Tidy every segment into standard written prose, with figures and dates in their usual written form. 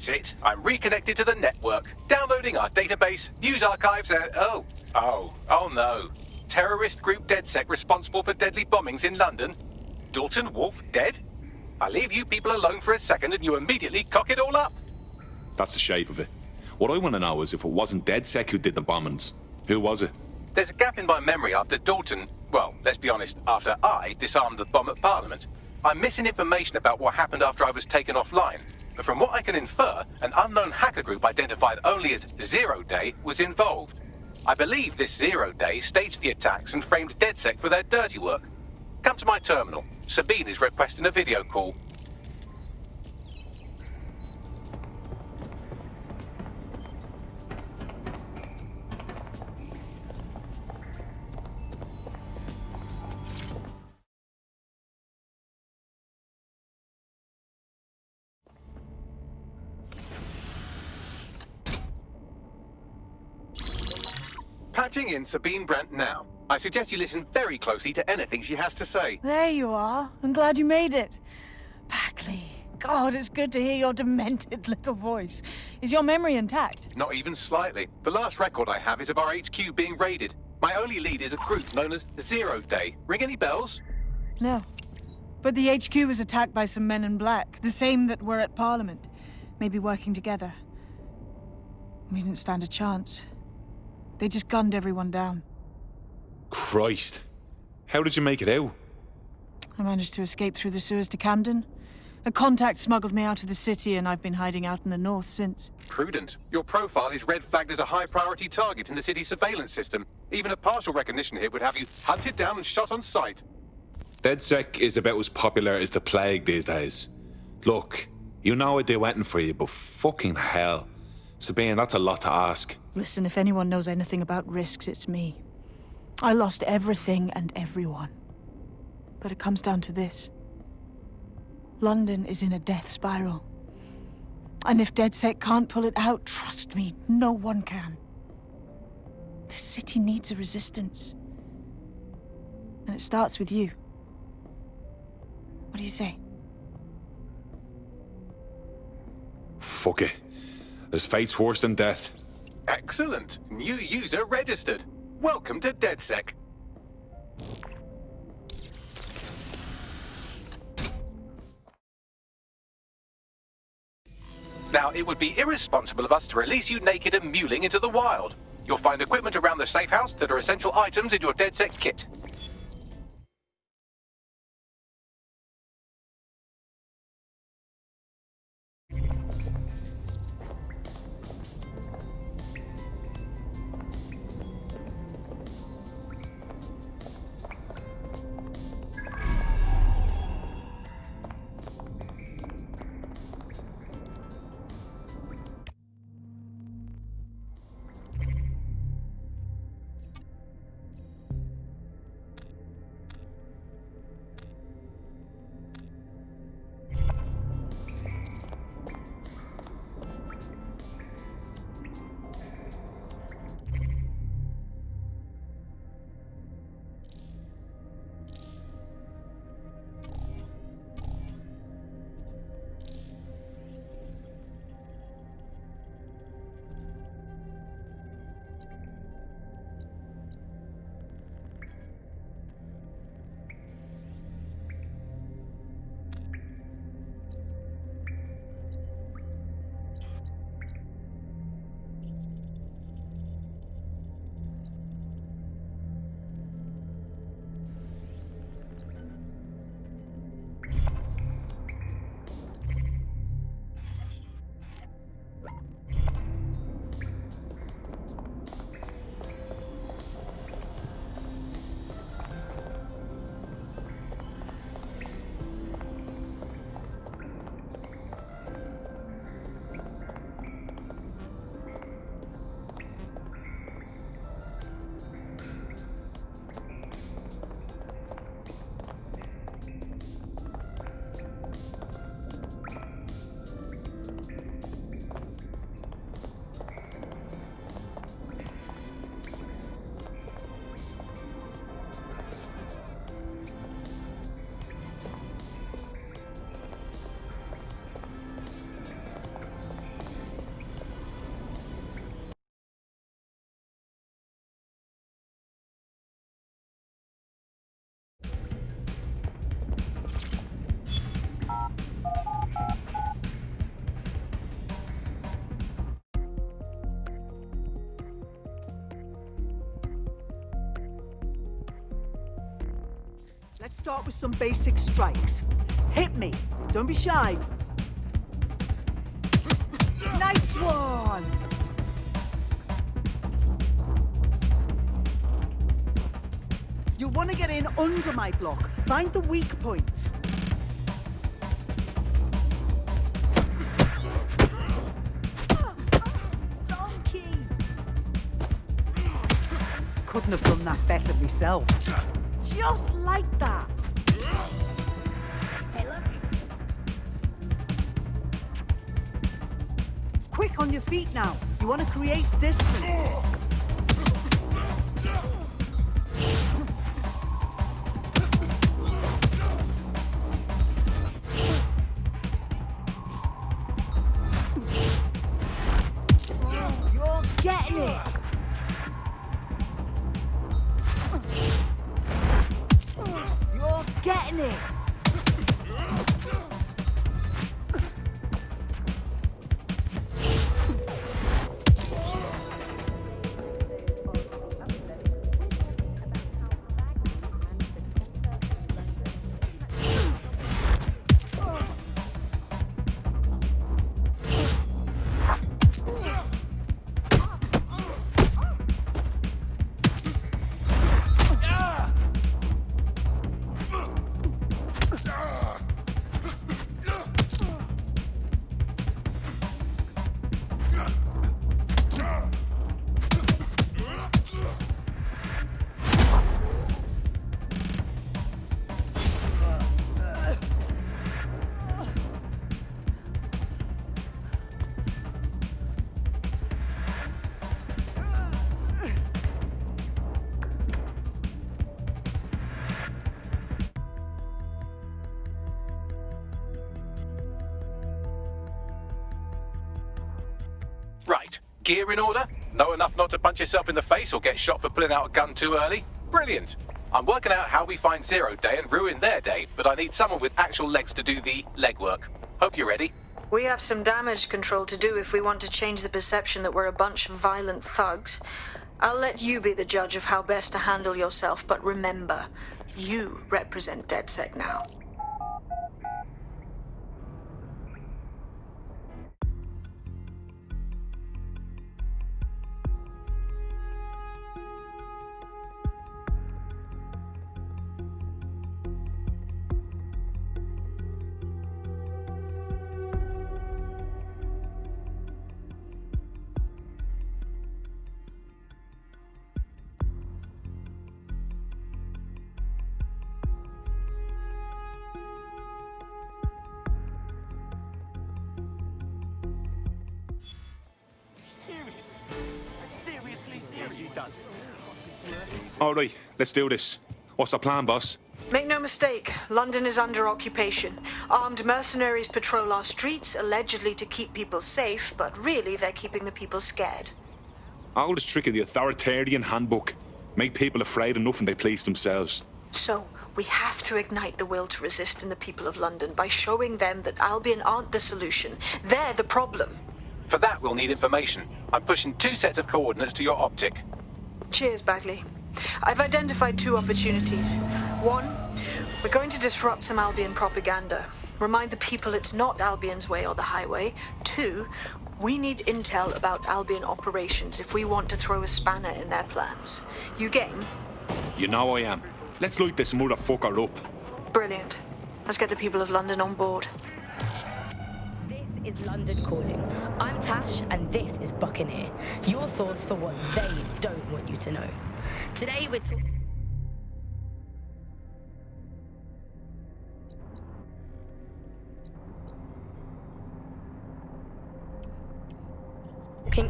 That's it. I'm reconnected to the network, downloading our database, news archives, and... Oh no. Terrorist group DedSec responsible for deadly bombings in London? Dalton Wolf dead? I leave you people alone for a second and you immediately cock it all up. That's the shape of it. What I want to know is if it wasn't DedSec who did the bombings, who was it? There's a gap in my memory after Dalton... Well, let's be honest, after I disarmed the bomb at Parliament. I'm missing information about what happened after I was taken offline. But from what I can infer, an unknown hacker group identified only as Zero Day was involved. I believe this Zero Day staged the attacks and framed DedSec for their dirty work. Come to my terminal. Sabine is requesting a video call. Patching in Sabine Brandt now. I suggest you listen very closely to anything she has to say. There you are. I'm glad you made it. Packley. God, it's good to hear your demented little voice. Is your memory intact? Not even slightly. The last record I have is of our HQ being raided. My only lead is a group known as Zero Day. Ring any bells? No. But the HQ was attacked by some men in black. The same that were at Parliament. Maybe working together. We didn't stand a chance. They just gunned everyone down. Christ. How did you make it out? I managed to escape through the sewers to Camden. A contact smuggled me out of the city, and I've been hiding out in the north since. Prudent. Your profile is red flagged as a high-priority target in the city's surveillance system. Even a partial recognition hit would have you hunted down and shot on sight. DedSec is about as popular as the plague these days. Look, you know I'd do anything for you, but fucking hell. Sabine, that's a lot to ask. Listen, if anyone knows anything about risks, it's me. I lost everything and everyone. But it comes down to this. London is in a death spiral. And if DedSec can't pull it out, trust me, no one can. The city needs a resistance. And it starts with you. What do you say? Fuck it. There's fate's worse than death. Excellent. New user registered. Welcome to DedSec. Now, it would be irresponsible of us to release you naked and mewling into the wild. You'll find equipment around the safe house that are essential items in your DedSec kit. Let's start with some basic strikes. Hit me. Don't be shy. Nice one! You'll want to get in under my block. Find the weak point. Donkey! Couldn't have done that better myself. Just like that. Hey, look. Quick on your feet now. You want to create distance. You're getting it. You're getting it. Right. Gear in order? Know enough not to punch yourself in the face or get shot for pulling out a gun too early? Brilliant. I'm working out how we find Zero Day and ruin their day, but I need someone with actual legs to do the legwork. Hope you're ready. We have some damage control to do if we want to change the perception that we're a bunch of violent thugs. I'll let you be the judge of how best to handle yourself, but remember, you represent DedSec now. All right, let's do this. What's the plan, boss? Make no mistake, London is under occupation. Armed mercenaries patrol our streets, allegedly to keep people safe, but really they're keeping the people scared. Oldest trick of the authoritarian handbook. Make people afraid enough when they police themselves. So, we have to ignite the will to resist in the people of London by showing them that Albion aren't the solution. They're the problem. For that, we'll need information. I'm pushing 2 sets of coordinates to your optic. Cheers, Bagley. I've identified 2 opportunities. 1, we're going to disrupt some Albion propaganda. Remind the people it's not Albion's way or the highway. 2, we need intel about Albion operations if we want to throw a spanner in their plans. You game? You know I am. Let's light this motherfucker up. Brilliant. Let's get the people of London on board. This is London Calling. I'm Tash, and this is Buccaneer, your source for what they don't want you to know. Today we're talking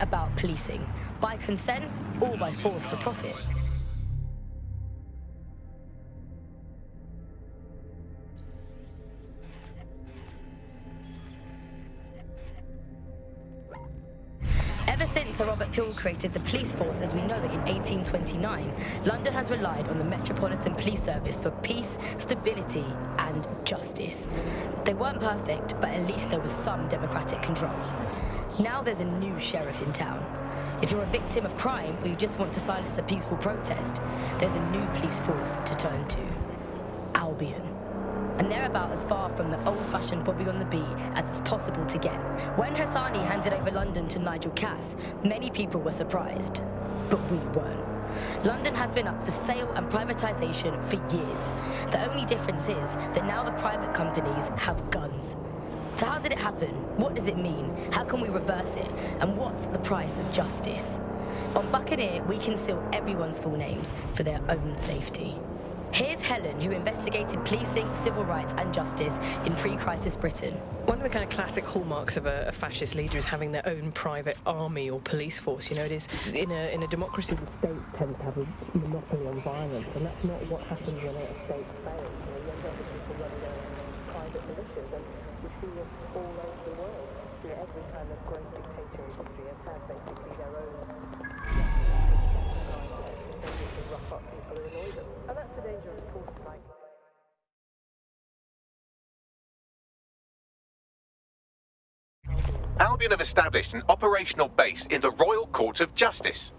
about policing, by consent or by force for profit. Ever since Sir Robert Peel created the police force as we know it in 1829, London has relied on the Metropolitan Police Service for peace, stability, and justice. They weren't perfect, but at least there was some democratic control. Now there's a new sheriff in town. If you're a victim of crime or you just want to silence a peaceful protest, there's a new police force to turn to. Albion. And they're about as far from the old-fashioned Bobby on the beat as it's possible to get. When Hassani handed over London to Nigel Cass, many people were surprised. But we weren't. London has been up for sale and privatisation for years. The only difference is that now the private companies have guns. So how did it happen? What does it mean? How can we reverse it? And what's the price of justice? On Buccaneer, we conceal everyone's full names for their own safety. Here's Helen, who investigated policing, civil rights and justice in pre-crisis Britain. One of the kind of classic hallmarks of a fascist leader is having their own private army or police force. You know, it is in a democracy, the state tends to have a monopoly on violence, and that's not what happens when a state fails. You know, you end up with people running their own private militias, and we see it all over the world. You know, every kind of great dictator in history has had basically their own to rough up people who annoy them, and that's the danger of forces like. Albion have established an operational base in the Royal Court of Justice.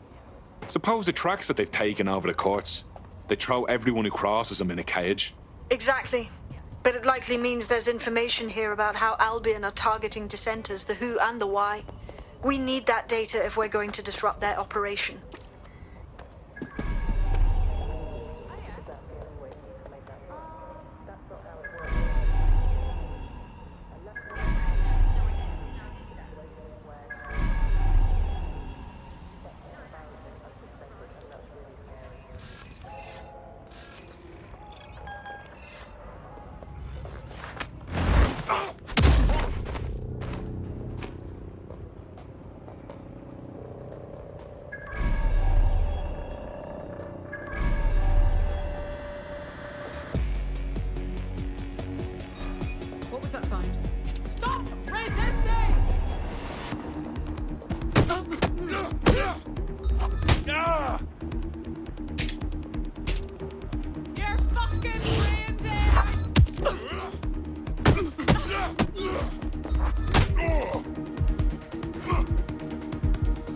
Suppose the tracks that they've taken over the courts, they throw everyone who crosses them in a cage. Exactly. But it likely means there's information here about how Albion are targeting dissenters, the who and the why. We need that data if we're going to disrupt their operation. What was that sound? Stop resisting! You're fucking brain dead!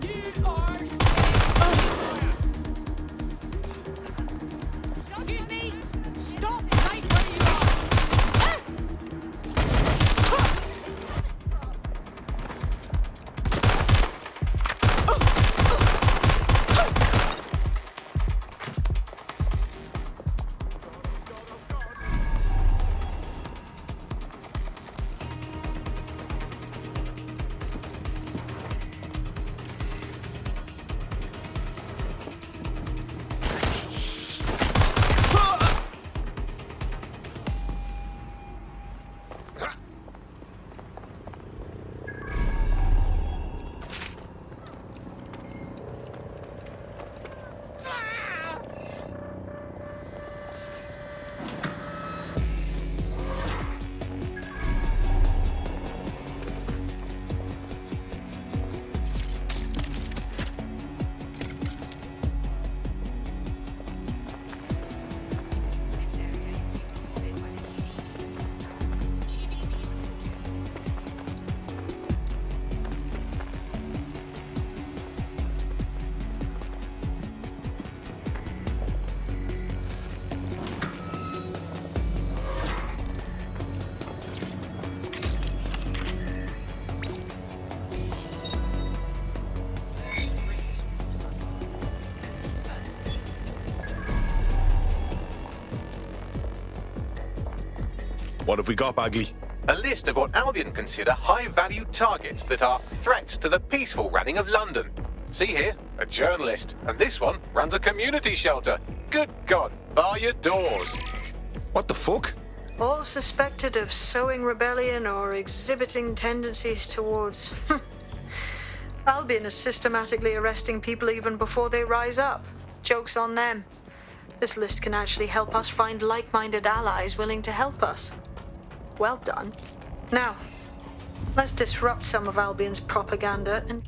You are Excuse me! Stop right where you are! What have we got, Bagley? A list of what Albion consider high-value targets that are threats to the peaceful running of London. See here, a journalist, and this one runs a community shelter. Good God, bar your doors. What the fuck? All suspected of sowing rebellion or exhibiting tendencies towards... Albion is systematically arresting people even before they rise up. Joke's on them. This list can actually help us find like-minded allies willing to help us. Well done. Now, let's disrupt some of Albion's propaganda and...